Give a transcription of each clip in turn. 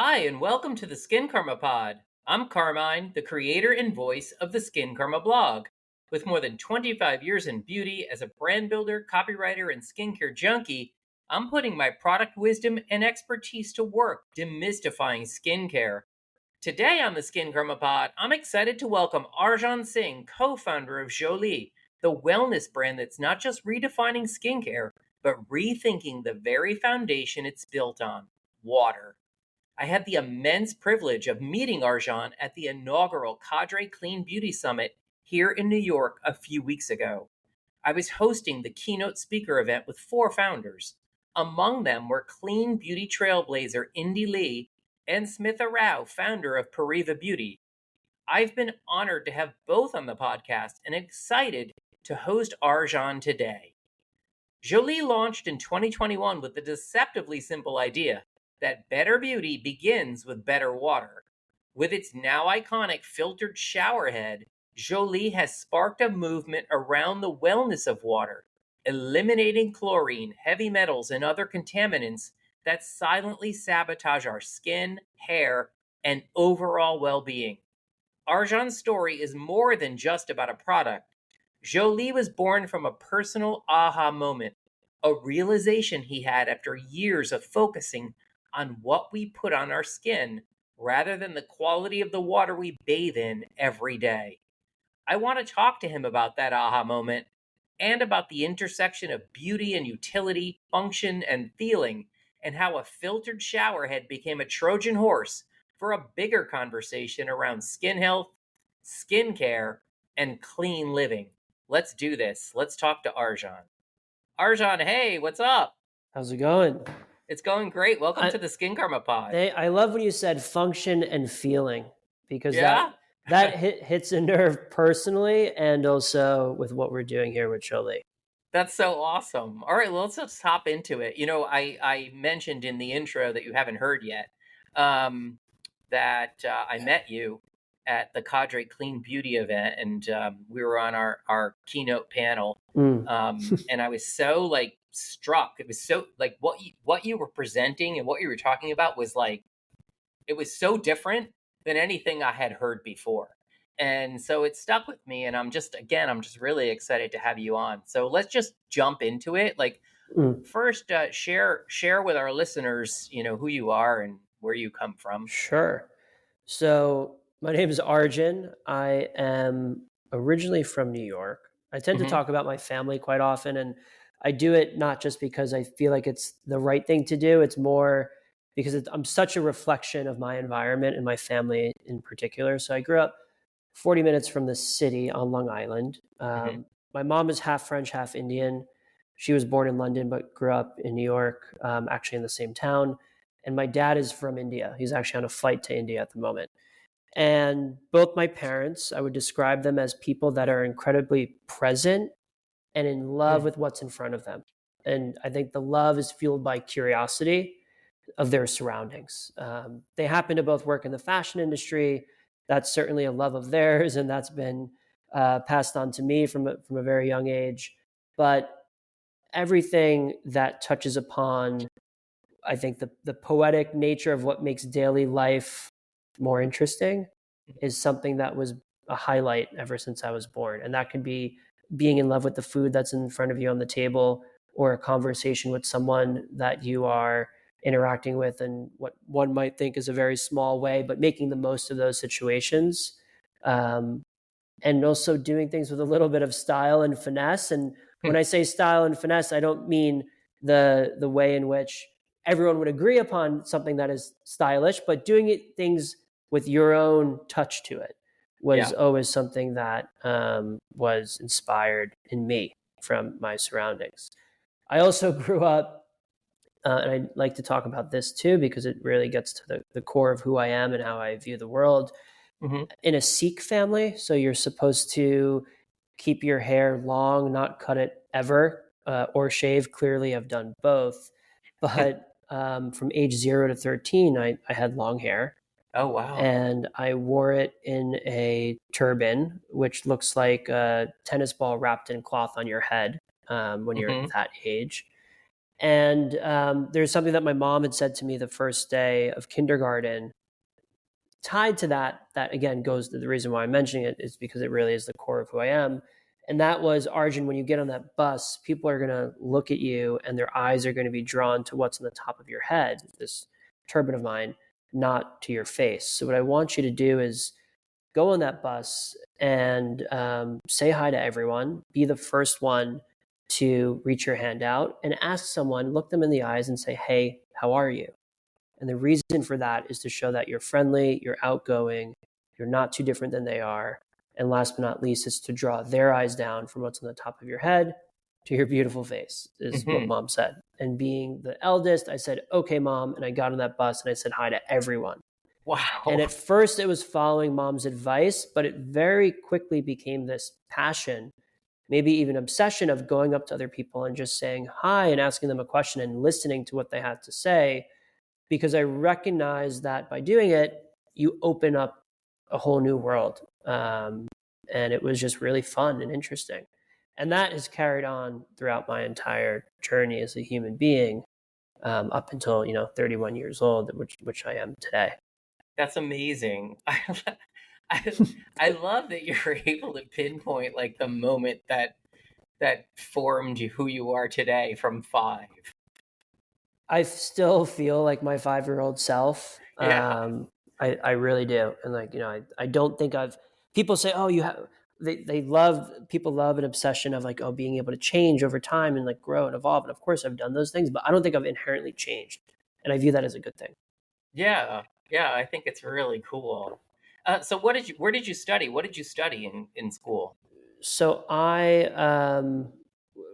Hi, and welcome to the Skincarma Pod. I'm Carmine, the creator and voice of the Skincarma blog. With more than 25 years in beauty as a brand builder, copywriter, and skincare junkie, I'm putting my product wisdom and expertise to work demystifying skincare. Today on the Skincarma Pod, I'm excited to welcome Arjan Singh, co-founder of Jolie, the wellness brand that's not just redefining skincare, but rethinking the very foundation it's built on, water. I had the immense privilege of meeting Arjan at the inaugural Cadre Clean Beauty Summit here in New York a few weeks ago. I was hosting the keynote speaker event with four founders. Among them were clean beauty trailblazer Indy Lee and Smitha Rao, founder of Pariva Beauty. I've been honored to have both on the podcast and excited to host Arjan today. Jolie launched in 2021 with the deceptively simple idea that better beauty begins with better water. With its now iconic filtered shower head, Jolie has sparked a movement around the wellness of water, eliminating chlorine, heavy metals, and other contaminants that silently sabotage our skin, hair, and overall well-being. Arjan's story is more than just about a product. Jolie was born from a personal aha moment, a realization he had after years of focusing on what we put on our skin rather than the quality of the water we bathe in every day. I want to talk to him about that aha moment and about the intersection of beauty and utility, function and feeling, and how a filtered shower head became a Trojan horse for a bigger conversation around skin health, skincare, and clean living. Let's do this. Let's talk to Arjan. Arjan, hey, what's up? How's it going? It's going great. Welcome to the Skincarma Pod. I love when you said function and feeling, because Yeah? that hits a nerve personally and also with what we're doing here with Jolie. That's so awesome. All right, well, let's just hop into it. You know, I mentioned in the intro that you haven't heard yet that I met you at the Cadre Clean Beauty event, and we were on our keynote panel, and I was so struck. It was so what you were presenting and what you were talking about was it was so different than anything I had heard before. And so it stuck with me, and I'm just really excited to have you on. So let's just jump into it. First, share with our listeners, who you are and where you come from. Sure. So my name is Arjan. I am originally from New York. I tend to talk about my family quite often, and I do it not just because I feel like it's the right thing to do. It's more because I'm such a reflection of my environment and my family in particular. So I grew up 40 minutes from the city on Long Island. My mom is half French, half Indian. She was born in London, but grew up in New York, actually in the same town. And my dad is from India. He's actually on a flight to India at the moment. And both my parents, I would describe them as people that are incredibly present and in love with what's in front of them. And I think the love is fueled by curiosity of their surroundings. They happen to both work in the fashion industry. That's certainly a love of theirs, and that's been passed on to me from a very young age. But everything that touches upon, I think, the poetic nature of what makes daily life more interesting is something that was a highlight ever since I was born. And that could be being in love with the food that's in front of you on the table, or a conversation with someone that you are interacting with in what one might think is a very small way, but making the most of those situations. And also doing things with a little bit of style and finesse. And when I say style and finesse, I don't mean the way in which everyone would agree upon something that is stylish, but doing things with your own touch to it was always something that was inspired in me from my surroundings. I also grew up, and I'd like to talk about this too, because it really gets to the core of who I am and how I view the world, in a Sikh family. So you're supposed to keep your hair long, not cut it ever, or shave. Clearly, I've done both. But from age 0 to 13, I had long hair. Oh, wow. And I wore it in a turban, which looks like a tennis ball wrapped in cloth on your head when you're at that age. And there's something that my mom had said to me the first day of kindergarten tied to that again goes to the reason why I'm mentioning it is because it really is the core of who I am. And that was, Arjun, when you get on that bus, people are going to look at you and their eyes are going to be drawn to what's on the top of your head, this turban of mine, not to your face. So what I want you to do is go on that bus and say hi to everyone, be the first one to reach your hand out and ask someone, look them in the eyes and say, hey, how are you? And the reason for that is to show that you're friendly, you're outgoing, you're not too different than they are. And last but not least, is to draw their eyes down from what's on the top of your head to your beautiful face, is what mom said. And being the eldest, I said, okay, mom. And I got on that bus and I said hi to everyone. Wow. And at first it was following mom's advice, but it very quickly became this passion, maybe even obsession of going up to other people and just saying hi and asking them a question and listening to what they had to say. Because I recognize that by doing it, you open up a whole new world. And it was just really fun and interesting. And that has carried on throughout my entire journey as a human being, up until, 31 years old, which I am today. That's amazing. I love that you're able to pinpoint like the moment that formed you who you are today from 5. I still feel like my 5-year-old self. Yeah. I really do. And I don't think people say, oh, people love an obsession of like, oh, being able to change over time and like grow and evolve. And of course I've done those things, but I don't think I've inherently changed. And I view that as a good thing. Yeah. Yeah. I think it's really cool. So where did you study? What did you study in school? So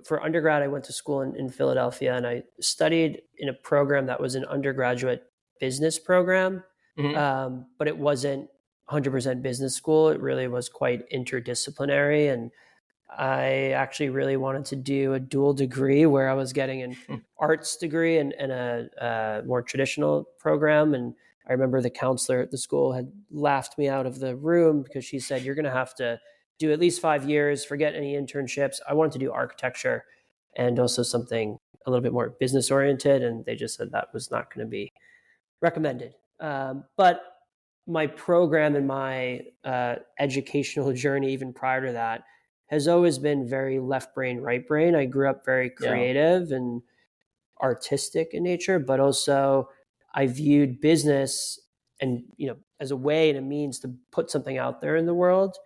for undergrad, I went to school in Philadelphia, and I studied in a program that was an undergraduate business program, but it wasn't 100% business school. It really was quite interdisciplinary, and I actually really wanted to do a dual degree where I was getting an arts degree and a more traditional program. And I remember the counselor at the school had laughed me out of the room because she said, you're going to have to do at least 5 years, forget any internships. I wanted to do architecture and also something a little bit more business oriented. And they just said that was not going to be recommended. But my program and my educational journey, even prior to that, has always been very left brain, right brain. I grew up very creative and artistic in nature, but also I viewed business and, as a way and a means to put something out there in the world.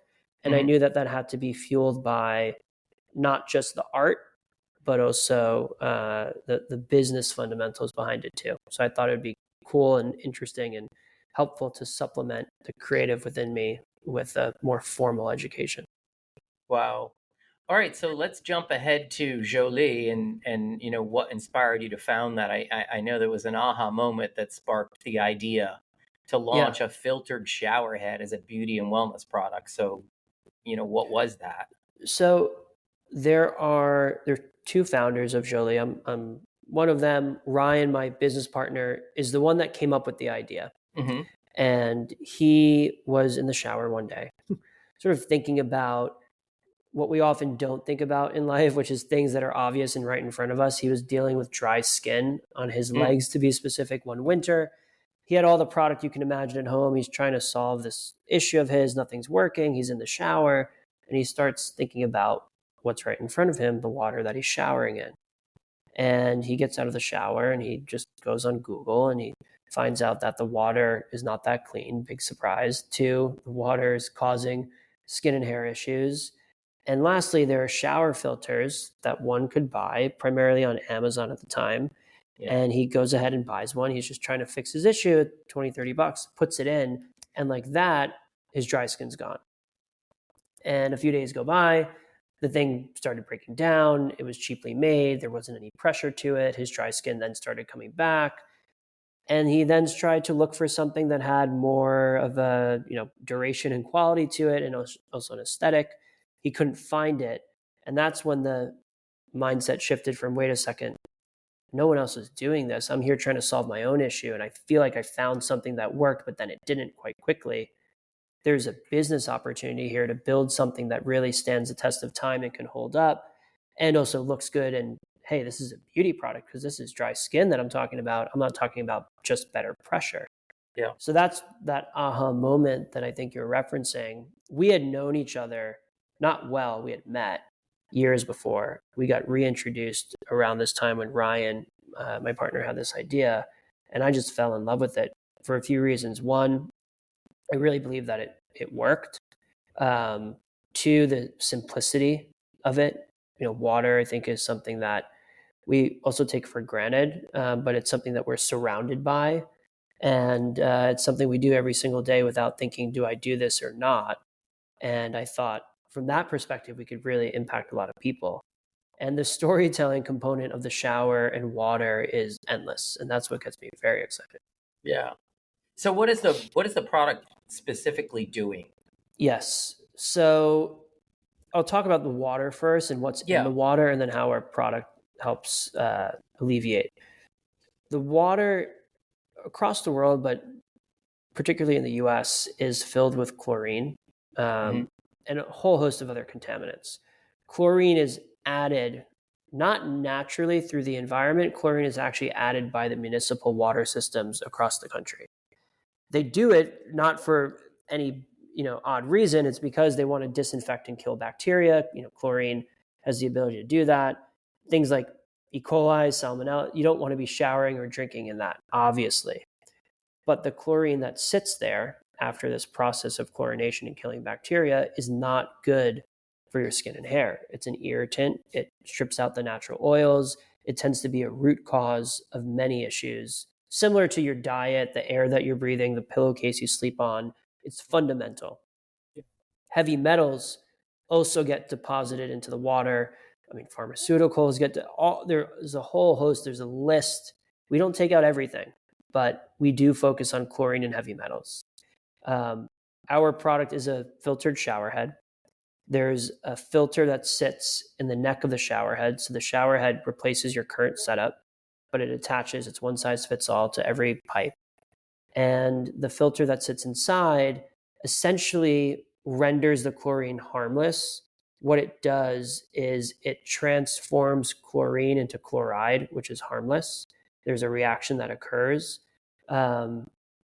And I knew that had to be fueled by not just the art, but also the business fundamentals behind it too. So I thought it'd be cool and interesting and helpful to supplement the creative within me with a more formal education. Wow. All right, so let's jump ahead to Jolie and what inspired you to found that. I know there was an aha moment that sparked the idea to launch a filtered shower head as a beauty and wellness product. So, what was that? So there are 2 founders of Jolie. I'm one of them. Ryan, my business partner, is the one that came up with the idea. And he was in the shower one day, sort of thinking about what we often don't think about in life, which is things that are obvious and right in front of us. He was dealing with dry skin on his legs, to be specific, one winter. He had all the product you can imagine at home. He's trying to solve this issue of his. Nothing's working. He's in the shower, and he starts thinking about what's right in front of him, the water that he's showering in. And he gets out of the shower and he just goes on Google and he finds out that the water is not that clean. Big surprise. 2, the water is causing skin and hair issues. And lastly, there are shower filters that one could buy primarily on Amazon at the time. And he goes ahead and buys one. He's just trying to fix his issue, $20-$30, puts it in. And like that, his dry skin's gone. And a few days go by, the thing started breaking down. It was cheaply made. There wasn't any pressure to it. His dry skin then started coming back. And he then tried to look for something that had more of a, duration and quality to it, and also an aesthetic. He couldn't find it. And that's when the mindset shifted from, wait a second, no one else is doing this. I'm here trying to solve my own issue. And I feel like I found something that worked, but then it didn't quite quickly. There's a business opportunity here to build something that really stands the test of time and can hold up and also looks good and hey, this is a beauty product because this is dry skin that I'm talking about. I'm not talking about just better pressure. Yeah. So that's that aha moment that I think you're referencing. We had known each other not well. We had met years before. We got reintroduced around this time when Ryan, my partner, had this idea, and I just fell in love with it for a few reasons. One, I really believe that it worked. Two, the simplicity of it. Water, I think, is something that we also take for granted, but it's something that we're surrounded by. And it's something we do every single day without thinking, do I do this or not? And I thought from that perspective, we could really impact a lot of people. And the storytelling component of the shower and water is endless. And that's what gets me very excited. Yeah. So what is the product specifically doing? Yes. So I'll talk about the water first and what's in the water, and then how our product helps alleviate. The water across the world, but particularly in the US, is filled with chlorine and a whole host of other contaminants. Chlorine is added not naturally through the environment. Chlorine is actually added by the municipal water systems across the country. They do it not for any odd reason. It's because they want to disinfect and kill bacteria. Chlorine has the ability to do that. Things like E. coli, salmonella, you don't want to be showering or drinking in that, obviously. But the chlorine that sits there after this process of chlorination and killing bacteria is not good for your skin and hair. It's an irritant. It strips out the natural oils. It tends to be a root cause of many issues, similar to your diet, the air that you're breathing, the pillowcase you sleep on. It's fundamental. Heavy metals also get deposited into the water. Pharmaceuticals get there's a whole host, there's a list. We don't take out everything, but we do focus on chlorine and heavy metals. Our product is a filtered shower head. There's a filter that sits in the neck of the shower head. So the shower head replaces your current setup, but it attaches, it's one size fits all to every pipe. And the filter that sits inside essentially renders the chlorine harmless. What it does is it transforms chlorine into chloride, which is harmless. There's a reaction that occurs.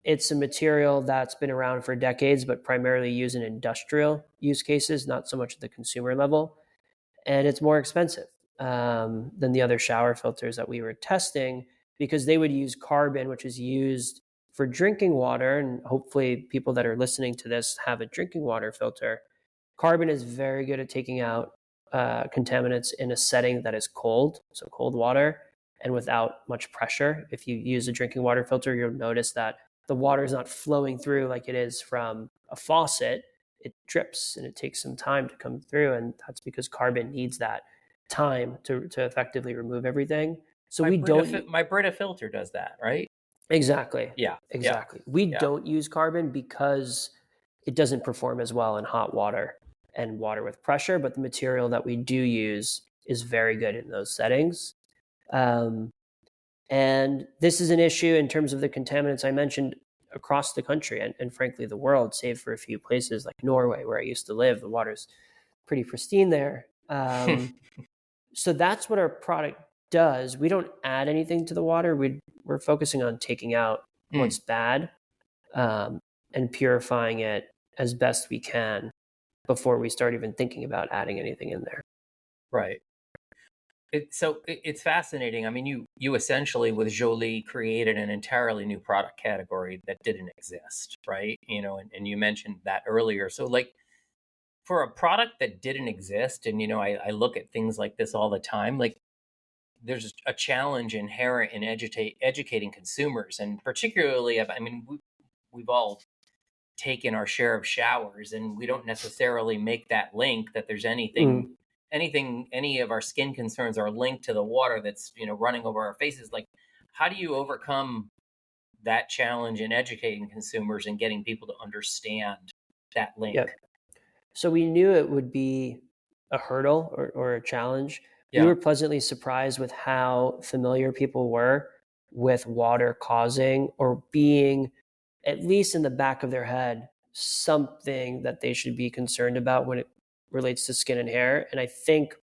It's a material that's been around for decades, but primarily used in industrial use cases, not so much at the consumer level. And it's more expensive than the other shower filters that we were testing, because they would use carbon, which is used for drinking water. And hopefully people that are listening to this have a drinking water filter. Carbon is very good at taking out contaminants in a setting that is cold, so cold water, and without much pressure. If you use a drinking water filter, you'll notice that the water is not flowing through like it is from a faucet. It drips and it takes some time to come through. And that's because carbon needs that time to effectively remove everything. So my Brita filter does that, right? Exactly. Yeah. Exactly. We don't use carbon because it doesn't perform as well in hot water and water with pressure, but the material that we do use is very good in those settings. And this is an issue in terms of the contaminants I mentioned across the country and frankly the world, save for a few places like Norway, where I used to live. The water's pretty pristine there. So that's what our product does. We don't add anything to the water. We're focusing on taking out what's bad and purifying it as best we can before we start even thinking about adding anything in there. Right. It's fascinating. I mean, you essentially with Jolie created an entirely new product category that didn't exist, right? And you mentioned that earlier. So like for a product that didn't exist, and I look at things like this all the time, like there's a challenge inherent in educating consumers, and particularly, we've all taken our share of showers, and we don't necessarily make that link that there's anything, any of our skin concerns are linked to the water that's running over our faces. Like, how do you overcome that challenge in educating consumers and getting people to understand that link? Yep. So we knew it would be a hurdle or a challenge. Yeah. We were pleasantly surprised with how familiar people were with water causing or being, at least in the back of their head, something that they should be concerned about when it relates to skin and hair. And I think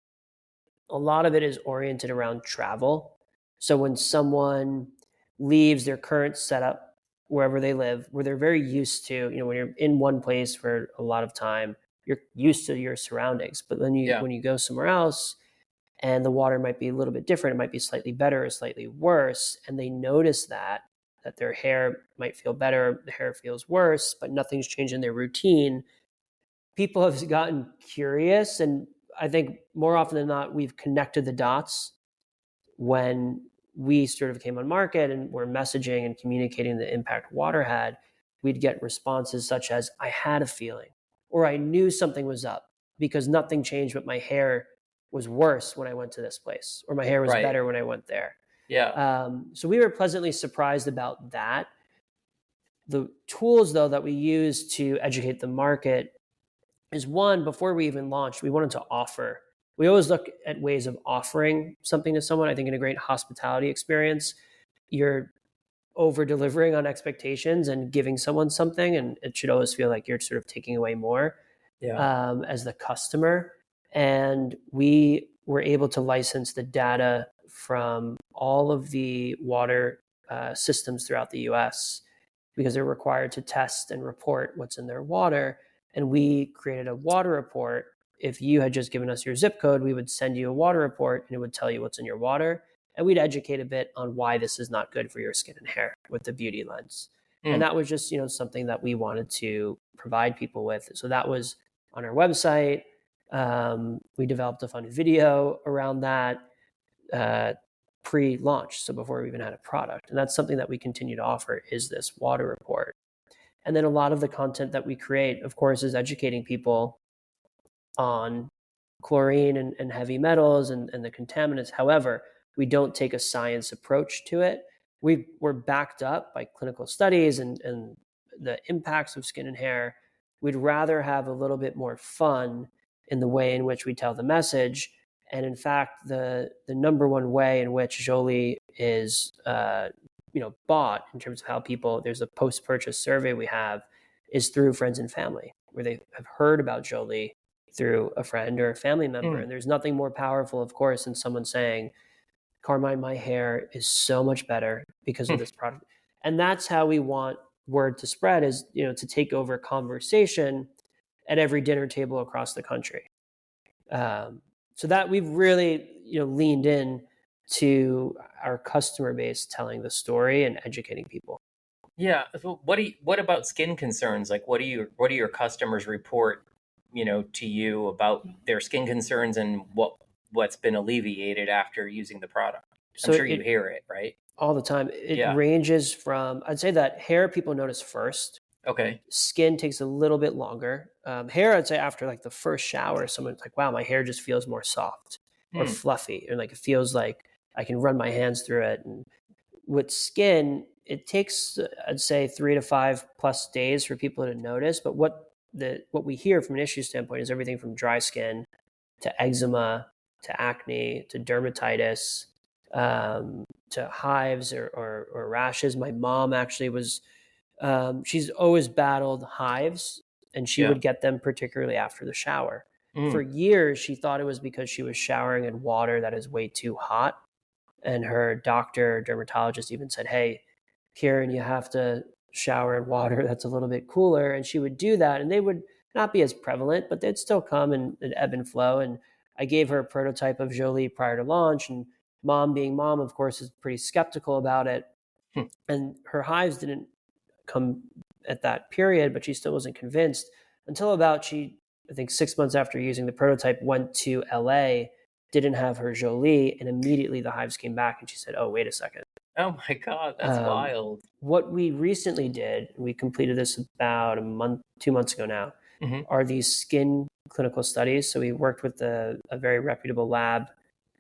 a lot of it is oriented around travel. So when someone leaves their current setup wherever they live, where they're very used to, when you're in one place for a lot of time, you're used to your surroundings. But then when you go somewhere else and the water might be a little bit different, it might be slightly better or slightly worse, and they notice that their hair might feel better, the hair feels worse, but nothing's changed in their routine. People have gotten curious, and I think more often than not, we've connected the dots when we sort of came on market and were messaging and communicating the impact water had. We'd get responses such as, I had a feeling, or I knew something was up because nothing changed, but my hair was worse when I went to this place, or my hair was better when I went there. Yeah. So we were pleasantly surprised about that. The tools, though, that we use to educate the market is, one, before we even launched, we wanted to offer. We always look at ways of offering something to someone. I think in a great hospitality experience, you're over delivering on expectations and giving someone something, and it should always feel like you're sort of taking away more as the customer. And we were able to license the data from all of the water systems throughout the US, because they're required to test and report what's in their water. And we created a water report. If you had just given us your zip code, we would send you a water report and it would tell you what's in your water. And we'd educate a bit on why this is not good for your skin and hair with the beauty lens. And that was just, something that we wanted to provide people with. So that was on our website. We developed a fun video around that pre-launch, so before we even had a product. And that's something that we continue to offer, is this water report. And then a lot of the content that we create, of course, is educating people on chlorine and heavy metals and the contaminants. However, we don't take a science approach to it. We're backed up by clinical studies and the impacts of skin and hair. We'd rather have a little bit more fun in the way in which we tell the message. And in fact, the number one way in which Jolie is bought, in terms of how people, there's a post-purchase survey we have, is through friends and family, where they have heard about Jolie through a friend or a family member. And there's nothing more powerful, of course, than someone saying, Carmine, my hair is so much better because of this product. And that's how we want word to spread, is, to take over conversation at every dinner table across the country. So that we've really, leaned in to our customer base, telling the story and educating people. Yeah. So what about skin concerns? Like, what do your customers report, to you about their skin concerns, and what's been alleviated after using the product? I'm sure you hear it, right? All the time. It ranges from, I'd say that hair people notice first. Okay. Skin takes a little bit longer. Hair, I'd say after like the first shower, someone's like, wow, my hair just feels more soft or fluffy, or like it feels like I can run my hands through it. And with skin, it takes, I'd say, 3 to 5+ days for people to notice. But what we hear from an issue standpoint is everything from dry skin to eczema to acne to dermatitis to hives or rashes. My mom actually was, she's always battled hives, and she would get them particularly after the shower. For years, she thought it was because she was showering in water that is way too hot. And her doctor, dermatologist, even said, hey, Kieran, you have to shower in water that's a little bit cooler. And she would do that, and they would not be as prevalent, but they'd still come and ebb and flow. And I gave her a prototype of Jolie prior to launch, and mom, being mom, of course, is pretty skeptical about it. And her hives didn't come at that period, but she still wasn't convinced until about, I think 6 months after using the prototype, went to LA, didn't have her Jolie, and immediately the hives came back, and she said, oh, wait a second. Oh my God, that's wild. What we recently did, we completed this about 2 months ago now, are these skin clinical studies. So we worked with a very reputable lab,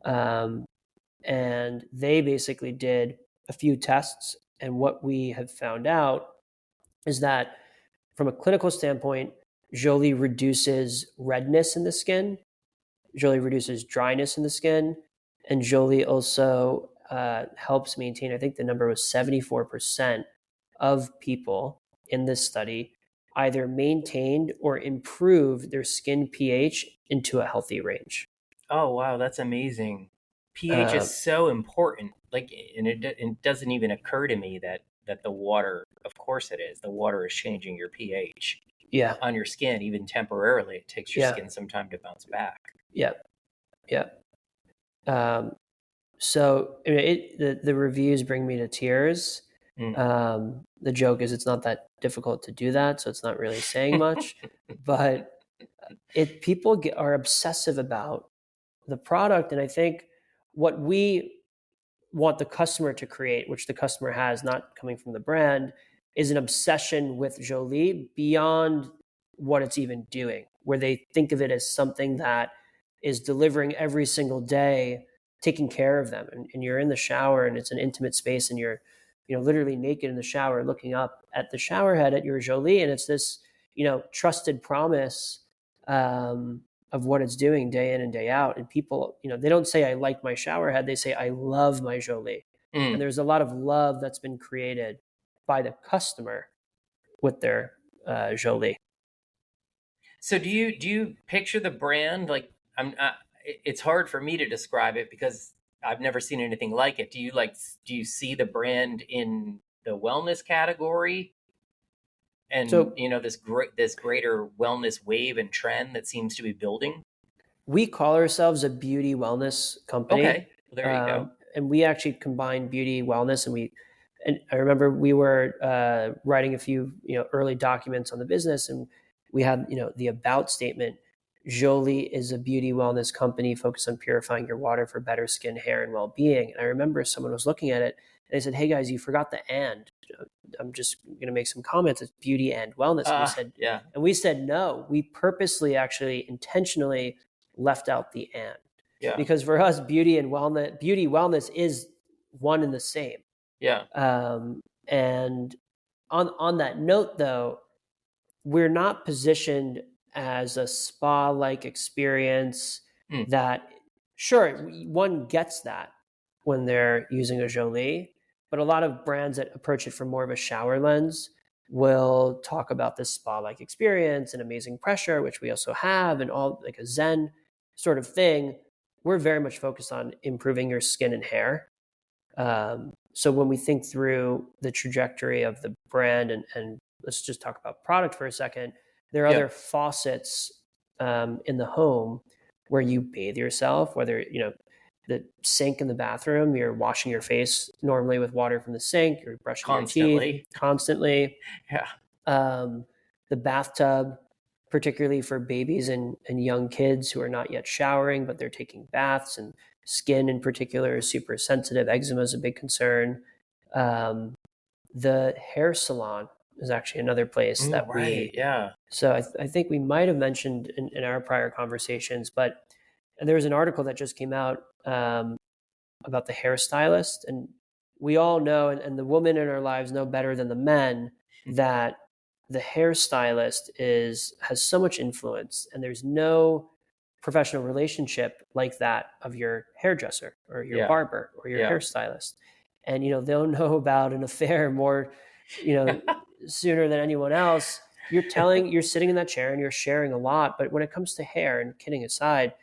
and they basically did a few tests. And what we have found out is that from a clinical standpoint, Jolie reduces redness in the skin, Jolie reduces dryness in the skin, and Jolie also helps maintain, I think the number was 74% of people in this study either maintained or improved their skin pH into a healthy range. Oh, wow, that's amazing. pH is Um, so important. Like, and it doesn't even occur to me that the water, of course it is, the water is changing your pH yeah, on your skin, even temporarily. It takes your yeah, skin some time to bounce back. yeah, yeah. Um, so I mean, the reviews bring me to tears. Mm. The joke is it's not that difficult to do that, so it's not really saying much. But are obsessive about the product, and I think what we want the customer to create, which the customer has, not coming from the brand, is an obsession with Jolie beyond what it's even doing, where they think of it as something that is delivering every single day, taking care of them. And you're in the shower and it's an intimate space and you're, literally naked in the shower looking up at the shower head at your Jolie. And it's this, trusted promise um, of what it's doing day in and day out. And people, they don't say, I like my shower head. They say, I love my Jolie. And Mm. there's a lot of love that's been created by the customer with their Jolie. So do you picture the brand like it's hard for me to describe it because I've never seen anything like it. Do you see the brand in the wellness category and So this greater wellness wave and trend that seems to be building? we call ourselves a beauty wellness company. Okay, well, there you go. And we actually combine beauty wellness and I remember we were writing a few early documents on the business and we had the about statement. Jolie is a beauty wellness company focused on purifying your water for better skin, hair, and well-being. And I remember someone was looking at it and they said, hey guys, you forgot the and. I'm just going to make some comments. It's beauty and wellness. Yeah, And we said no. We purposely, actually, intentionally left out the and, yeah, because for us, beauty wellness is one and the same. yeah. And on that note, though, we're not positioned as a spa-like experience Mm. that, sure, one gets that when they're using a Jolie, but a lot of brands that approach it from more of a shower lens will talk about this spa-like experience and amazing pressure, which we also have, and all like a Zen sort of thing. We're very much focused on improving your skin and hair. So when we think through the trajectory of the brand, and let's just talk about product for a second, there are Yeah, other faucets in the home where you bathe yourself, whether, the sink in the bathroom, you're washing your face normally with water from the sink, you're brushing your teeth constantly. constantly. Yeah, Um, the bathtub, particularly for babies and young kids who are not yet showering, but they're taking baths, and skin in particular is super sensitive. Eczema is a big concern. Um, the hair salon is actually another place oh, that right, yeah. so I think we might have mentioned in our prior conversations, but there was an article that just came out about the hairstylist. And we all know, and the women in our lives know better than the men, that the hairstylist has so much influence, and there's no professional relationship like that of your hairdresser or your Yeah, barber or your yeah. hairstylist. And they'll know about an affair more sooner than anyone else. You're sitting in that chair and you're sharing a lot, but when it comes to hair, and kidding aside,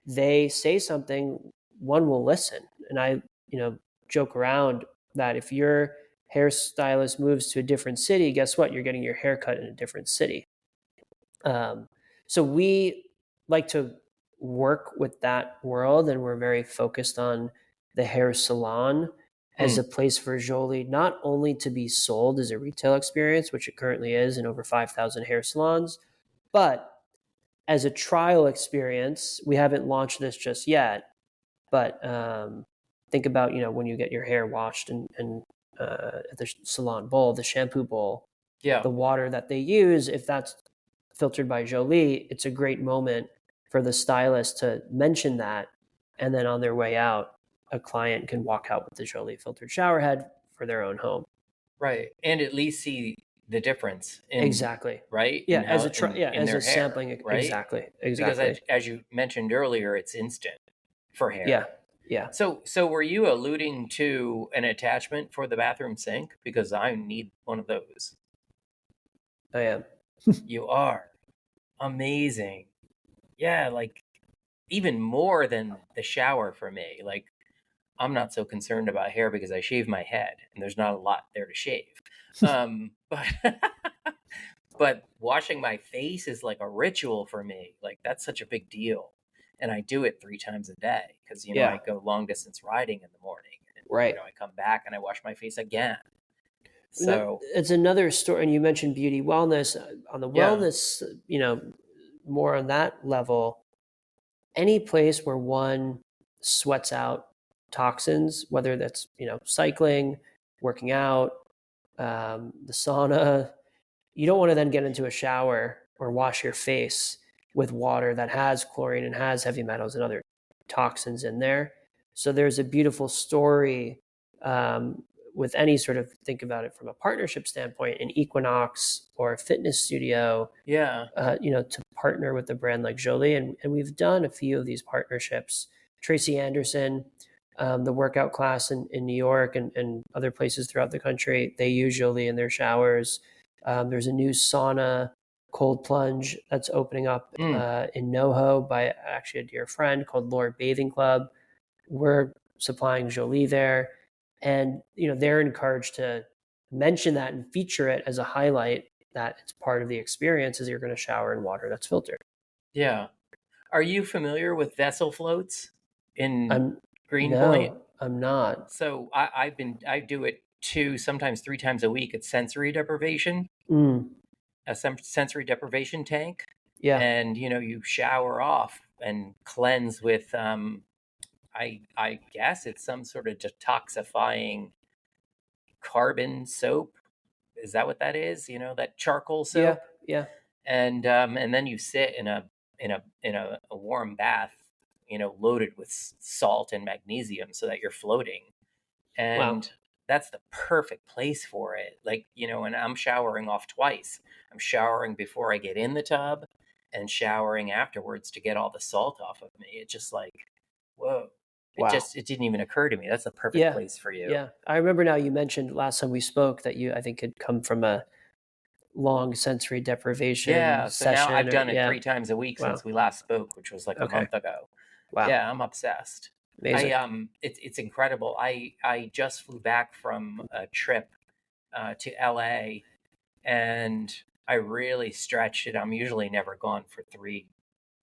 they say something, one will listen. And I, joke around that if your hairstylist moves to a different city, guess what? You're getting your hair cut in a different city. Um, so we like to work with that world, and we're very focused on the hair salon as Mm. a place for Jolie, not only to be sold as a retail experience, which it currently is in over 5,000 hair salons, but as a trial experience. We haven't launched this just yet, but think about when you get your hair washed and at the salon bowl, the shampoo bowl, Yeah, the water that they use, if that's filtered by Jolie, it's a great moment for the stylist to mention that, and then on their way out, a client can walk out with the Jolie filtered shower head for their own home. right. And at least see the difference in Exactly. right Yeah, in as how a in as their a hair, sampling. right? Exactly. Because Exactly. as you mentioned earlier, it's instant for Yeah. hair. Yeah. So were you alluding to an attachment for the bathroom sink? Because I need one of those. I am. You are amazing. Yeah, like even more than the shower for me. Like, I'm not so concerned about hair because I shave my head and there's not a lot there to shave. But but washing my face is like a ritual for me. Like, that's such a big deal. And I do it 3 times a day because, you know, I go long distance riding in the morning and, Right. you know, I come back and I wash my face again. So it's another story. And you mentioned beauty wellness. On the wellness, you know, more on that level, any place where one sweats out toxins, whether that's, you know, cycling, working out, the sauna, you don't want to then get into a shower or wash your face with water that has chlorine and has heavy metals and other toxins in there. So there's a beautiful story with any sort of, think about it from a partnership standpoint, an Equinox or a fitness studio, you know, to partner with a brand like Jolie. And we've done a few of these partnerships. Tracy Anderson, the workout class in New York and other places throughout the country, they use Jolie in their showers. There's a new sauna cold plunge that's opening up in NoHo by actually a dear friend called Lord Bathing Club. We're supplying Jolie there. And, you know, they're encouraged to mention that and feature it as a highlight that it's part of the experience as you're going to shower in water that's filtered. Yeah. Are you familiar with vessel floats in Greenpoint? No, I'm not. So I do it 2, sometimes 3 times a week. It's sensory deprivation, a sensory deprivation tank. Yeah. And, you know, you shower off and cleanse with, I guess it's some sort of detoxifying carbon soap. Is that what that is? You know, that charcoal soap? Yeah. And then you sit in a warm bath, you know, loaded with salt and magnesium so that you're floating. And that's the perfect place for it. Like, you know, and I'm showering off twice. I'm showering before I get in the tub and showering afterwards to get all the salt off of me. It's just like, whoa. It didn't even occur to me. That's the perfect place for you. Yeah. I remember now you mentioned last time we spoke that you, I think, had come from a long sensory deprivation so session. Now I've done it 3 times a week since we last spoke, which was like a month ago. Yeah, I'm obsessed. Amazing. It's incredible. I just flew back from a trip to LA and I really stretched it. I'm usually never gone for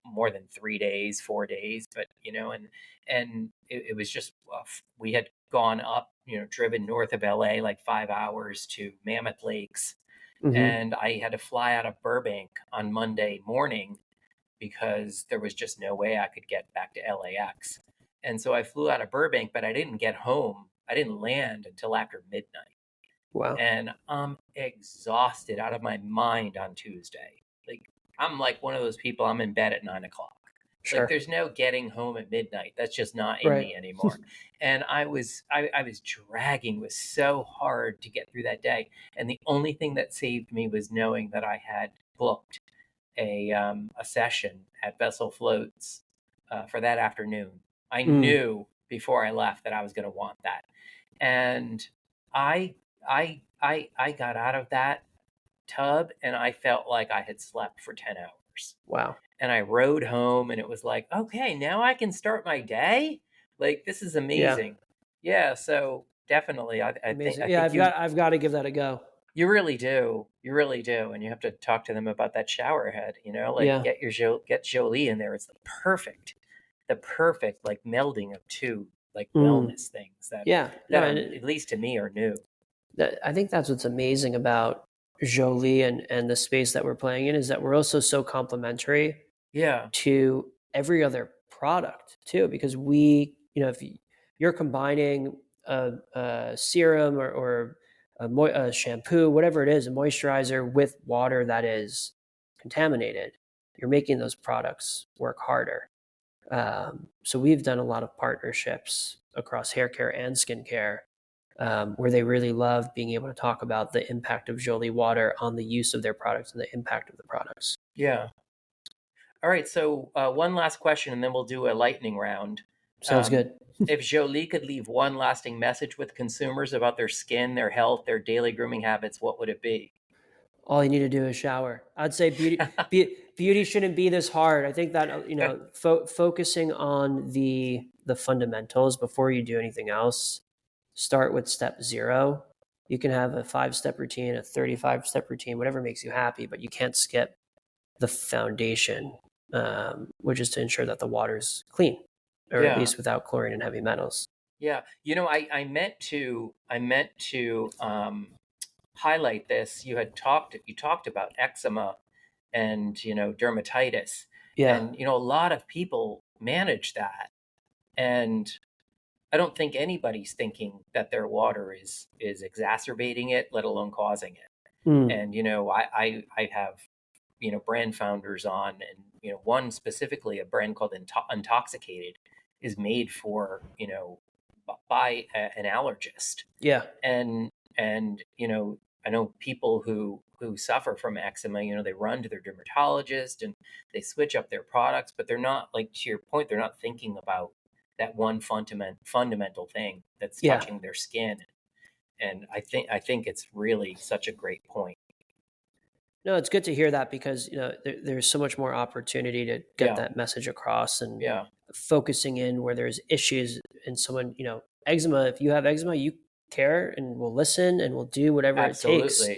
more than 3 days, 4 days, but you know, and it was just, we had gone up, you know, driven north of LA like 5 hours to Mammoth Lakes. And I had to fly out of Burbank on Monday morning because there was just no way I could get back to LAX. And so I flew out of Burbank, but I didn't get home. I didn't land until after midnight. Wow. And I'm exhausted out of my mind on Tuesday. Like, I'm like one of those people, I'm in bed at 9 o'clock. Sure. Like, there's no getting home at midnight. That's just not in me anymore. And I was dragging. It was so hard to get through that day. And the only thing that saved me was knowing that I had booked a session at Vessel Floats for that afternoon. I knew before I left that I was going to want that. And I got out of that tub and I felt like I had slept for 10 hours. Wow. And I rode home and it was like, okay, now I can start my day. Like, this is amazing. Yeah. So definitely, I think I've got to give that a go. You really do. You really do. And you have to talk to them about that shower head, you know, like get Jolie in there. It's the perfect like melding of two like wellness things that at least to me are new. I think that's what's amazing about Jolie and the space that we're playing in is that we're also so complementary to every other product too, because we, you know, if you're combining a serum or a shampoo, whatever it is, a moisturizer with water that is contaminated, you're making those products work harder. So we've done a lot of partnerships across hair care and skincare where they really love being able to talk about the impact of Jolie water on the use of their products and the impact of the products. Yeah. All right. So one last question, and then we'll do a lightning round. Sounds good. If Jolie could leave one lasting message with consumers about their skin, their health, their daily grooming habits, what would it be? all you need to do is shower. I'd say beauty shouldn't be this hard. I think that focusing on the fundamentals before you do anything else. Start with step 0. You can have a 5-step routine, a 35-step routine, whatever makes you happy, but you can't skip the foundation, which is to ensure that the water's clean, or at least without chlorine and heavy metals. Yeah, I meant to highlight this. You talked about eczema and dermatitis, and a lot of people manage that, and I don't think anybody's thinking that their water is exacerbating it, let alone causing it. And I have brand founders on, and one specifically, a brand called Intoxicated, is made for by an allergist. And I know people who suffer from eczema, they run to their dermatologist and they switch up their products, but they're not, like, to your point, they're not thinking about that one fundamental thing that's touching their skin. And I think it's really such a great point. No, it's good to hear that, because there's so much more opportunity to get that message across, and focusing in where there's issues in someone. Eczema. If you have eczema, you care and will listen and will do whatever it takes.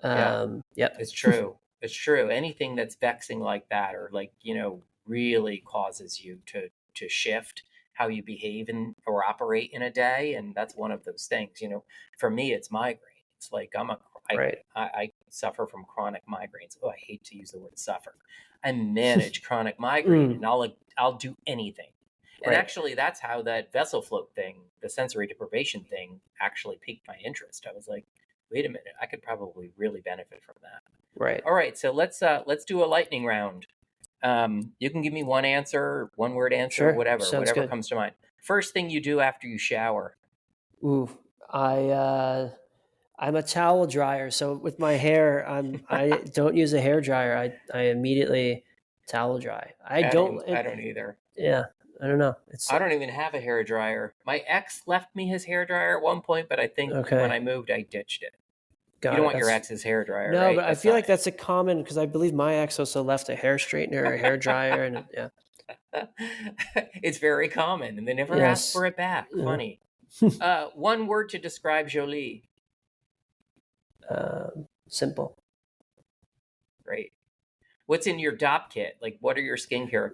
It's true. It's true. Anything that's vexing like that, or really causes you to shift how you behave or operate in a day, and that's one of those things. For me, it's migraine. It's like I suffer from chronic migraines. Oh, I hate to use the word suffer. I manage chronic migraine, and I'll do anything. And actually, that's how that vessel float thing, the sensory deprivation thing, actually piqued my interest. I was like, wait a minute, I could probably really benefit from that. Right. All right, so let's do a lightning round. You can give me one answer, one word answer, whatever good. Comes to mind. First thing you do after you shower. Ooh, I'm a towel dryer. So with my hair, I don't use a hair dryer. I immediately towel dry. I don't either. Yeah. I don't know. I don't even have a hair dryer. My ex left me his hair dryer at one point, but I think when I moved, I ditched it. You don't want your ex's hair dryer, no, right? But I feel like that's a common, because I believe my ex also left a hair straightener, a hair dryer, and it's very common, and they never ask for it back. Funny. One word to describe Jolie. Simple. Great. What's in your DOP kit? Like, what are your skincare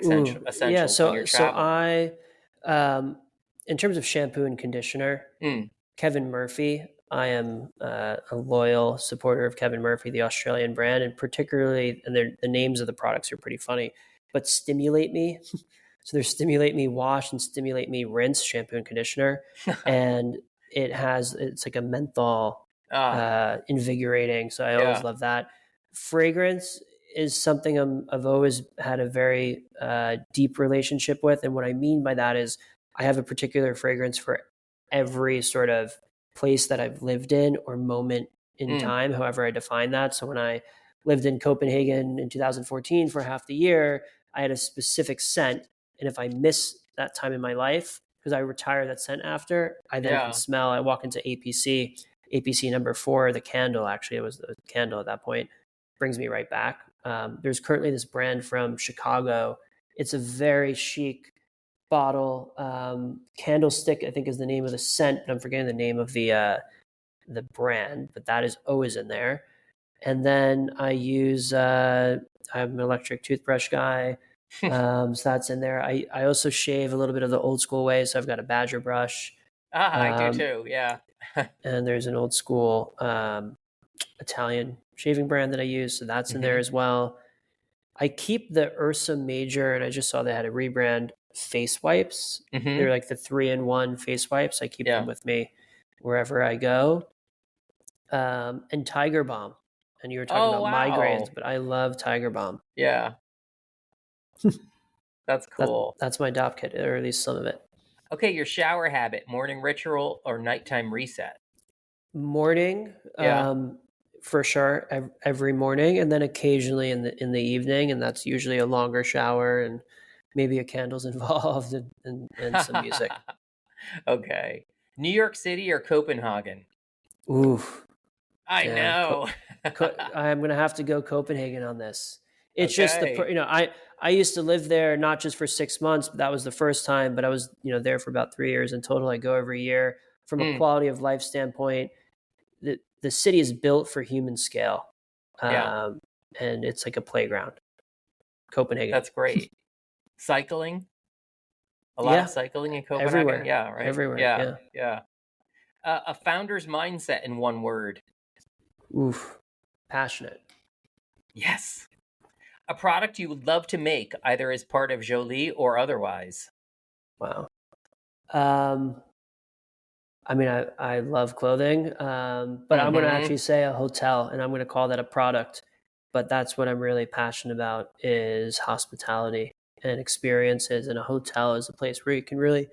essentials when you're traveling? So I, in terms of shampoo and conditioner, Kevin Murphy. I am a loyal supporter of Kevin Murphy, the Australian brand, and particularly, and the names of the products are pretty funny, but Stimulate Me. So there's Stimulate Me Wash and Stimulate Me Rinse, shampoo and conditioner. And it's like a menthol invigorating. So I always love that. Fragrance is something I've always had a very deep relationship with. And what I mean by that is I have a particular fragrance for every sort of place that I've lived in or moment in time, however I define that. So when I lived in Copenhagen in 2014 for half the year, I had a specific scent. And if I miss that time in my life, because I retire that scent after, I then can smell. I walk into APC number 4, the candle, actually, it was the candle at that point, brings me right back. There's currently this brand from Chicago. It's a very chic bottle. Candlestick, I think, is the name of the scent, but I'm forgetting the name of the brand, but that is always in there. And then I use, I'm an electric toothbrush guy. So that's in there. I also shave a little bit of the old school way. So I've got a Badger brush. I do too. Yeah. And there's an old school Italian shaving brand that I use. So that's in there as well. I keep the Ursa Major, and I just saw they had a rebrand, face wipes. They're like the 3-in-1 face wipes. I keep them with me wherever I go. And Tiger Balm. And you were talking about migraines, but I love Tiger Balm. Yeah. That's cool. That's my DOP kit, or at least some of it. Okay, your shower habit, morning ritual or nighttime reset? Morning, for sure, every morning, and then occasionally in the evening, and that's usually a longer shower and maybe a candle's involved and some music. Okay. New York City or Copenhagen? Oof. I Yeah, know. I'm going to have to go Copenhagen on this. It's just Okay. I used to live there not just for 6 months, but that was the first time. But I was there for about 3 years in total. I go every year. From a quality of life standpoint, the city is built for human scale, Yeah. and it's like a playground. Copenhagen. That's great. Cycling? A lot of Yeah, cycling in Copenhagen? everywhere, Yeah, right? everywhere. Yeah, Yeah. yeah. A founder's mindset in one word. Oof, passionate. Yes. A product you would love to make, either as part of Jolie or otherwise. Wow. I mean, I love clothing, but I'm going to Mm-hmm. actually say a hotel, and I'm going to call that a product. But that's what I'm really passionate about is hospitality and experiences. And a hotel is a place where you can really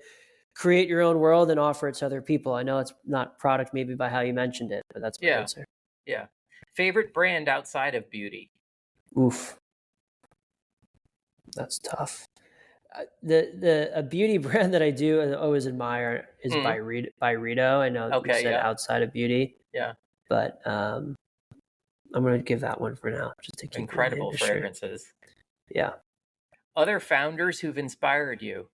create your own world and offer it to other people. I know it's not product maybe by how you mentioned it, but that's my Yeah, answer. yeah. Favorite brand outside of beauty? Oof, that's tough. A beauty brand that I do and always admire is Mm. Byredo. I know you Okay, said yeah, outside of beauty, yeah. but I'm going to give that one for now, just to keep it in the Incredible industry. fragrances. Yeah. Other founders who've inspired you?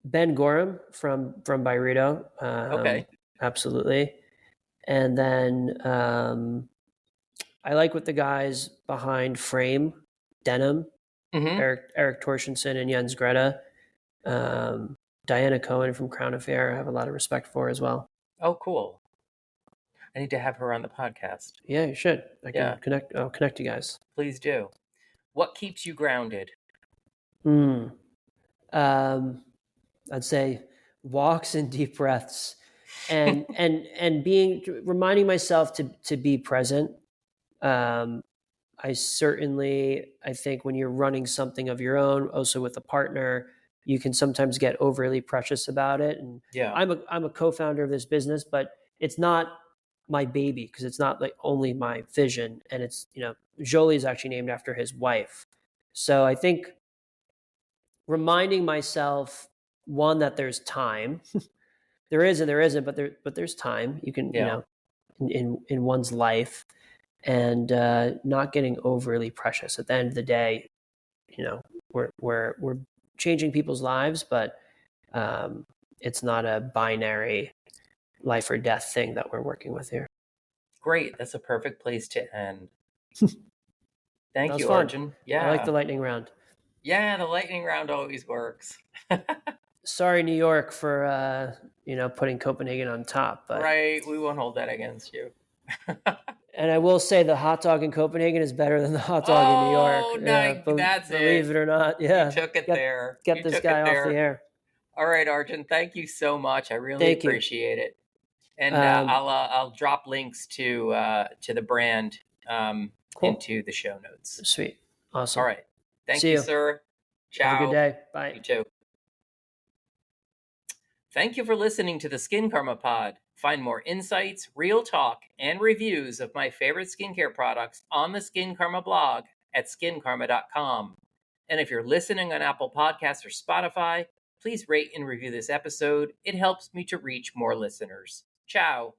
Ben Gorham from Byredo. Okay. Absolutely. And then I like what the guys behind Frame Denim, Mm-hmm. Eric Torstenson and Jens Greta, Diana Cohen from Crown Affair, I have a lot of respect for as well. Oh, cool. I need to have her on the podcast. Yeah, you should. Yeah. I'll connect you guys. Please do. What keeps you grounded? Um, I'd say walks and deep breaths, and reminding myself to be present. I think when you're running something of your own, also with a partner, you can sometimes get overly precious about it. And Yeah. I'm a co-founder of this business, but it's not my baby because it's not like only my vision. And it's, Jolie is actually named after his wife. So I think reminding myself, one, that there's time. There is and there isn't, but there's time. You can, Yeah. in one's life, and not getting overly precious. At the end of the day, we're changing people's lives, but it's not a binary life or death thing that we're working with here. Great. That's a perfect place to end. That Thank was you, fun. Arjan. Yeah. I like the lightning round. Yeah, the lightning round always works. Sorry, New York, for putting Copenhagen on top, but Right. We won't hold that against you. and I will say the hot dog in Copenhagen is better than the hot dog in New York. Oh, Yeah, nice. That's believe it or not. Yeah, You took it there. Get You this took guy it off the there. air. All right, Arjun. Thank you so much. I really Thank you. appreciate it. And Um, I'll drop links to the brand Cool. into the show notes. Sweet. Awesome. All right. Thank See you, you. sir. Ciao. Have a good day. Bye. You too. Thank you for listening to the Skincarma Pod. Find more insights, real talk, and reviews of my favorite skincare products on the Skincarma blog at skincarma.com. And if you're listening on Apple Podcasts or Spotify, please rate and review this episode. It helps me to reach more listeners. Ciao.